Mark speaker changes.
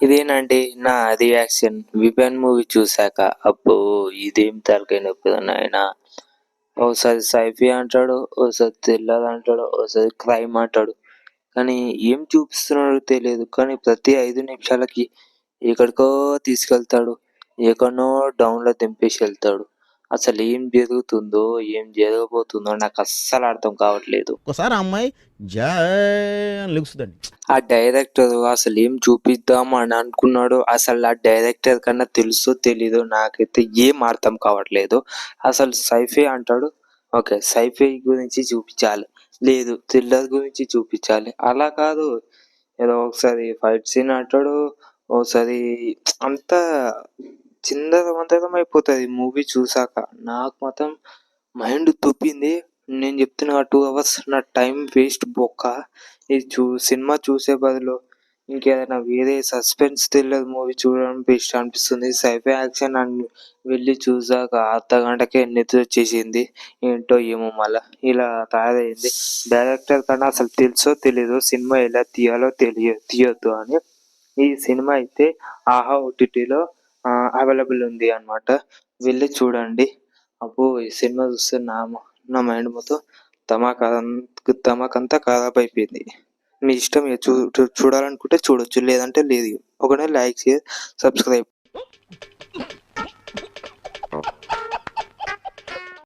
Speaker 1: ఇదేనండి నా reaction 'villain' movie చూసాక. అబ్బో! ఇదేం తలకాయ నొప్పిరా నాయనా! ఓసారి సైఫీ అంటాడు, ఓసారి థ్రిల్లర్ అంటాడు, ఓసారి క్రైమ్ అంటాడు. కానీ ఏం చూపిస్తున్నాడో తెలియదు. కానీ ప్రతి 5 నిమిషాలకి ఎక్కడికో తీసుకెళ్తాడు. ఎక్కడనో డౌన్‌లో దింపేసి ఎళ్తాడు. అసలేం జరుగుతుందో, ఏం జరగబోతుందో నాకస్సలు అర్థం కావట్లేదు.
Speaker 2: ఒక్కసారి ఆ అమ్మాయి జై అని లెగుస్తదండి.
Speaker 1: ఆ డైరెక్టర్ అసలేం చూపిద్దాం అని అనుకున్నాడో అసలు ఆ డైరెక్టర్ కన్నా తెలుసో తెలీదో నాకైతే ఏం అర్థం కావట్లేదు. అసలు సైఫై అంటాడు, ఓకే సైఫై గురించి చూపించాలి, లేదు థ్రిల్లర్ గురించి చూపించాలి. అలా కాదు, ఏదో ఒకసారి ఫైట్ సీన్ అంటాడు, ఒకసారి అంతా చిందరవందరం అయిపోతుంది మూవీ చూసాక. నాకు మాత్రం మైండ్ దొబ్బింది. నేను చెప్తున్నా 2 అవర్స్ నా టైం వేస్ట్ బొక్క. ఇది సినిమా చూసే బదులు ఇంకేదైనా వేరే సస్పెన్స్ థ్రిల్లర్ మూవీ చూడడం బెస్ట్ అనిపిస్తుంది. సైఫై యాక్షన్ వెళ్ళి చూసాక అర్ధగంటకే నిద్ర వచ్చేసింది. ఏంటో ఏమో మళ్ళా ఇలా తయారైంది. డైరెక్టర్ కన్నా అసలు తెలుసో తెలీదో సినిమా ఎలా తీయాలో తీయొద్దు అని. ఈ సినిమా అయితే ఆహా ఓటీటీలో అవైలబుల్ ఉంది అనమాట. వెళ్ళి చూడండి. అబ్బో! ఈ సినిమా చూస్తే నా మైండ్ మొత్తం ధమాకంతా ఖరాబ్ అయిపోయింది. మీ ఇష్టం ఇక చూడాలనుకుంటే చూడొచ్చు, లేదంటే లేదు. ఒకవేళ లైక్, షేర్, సబ్స్క్రైబ్.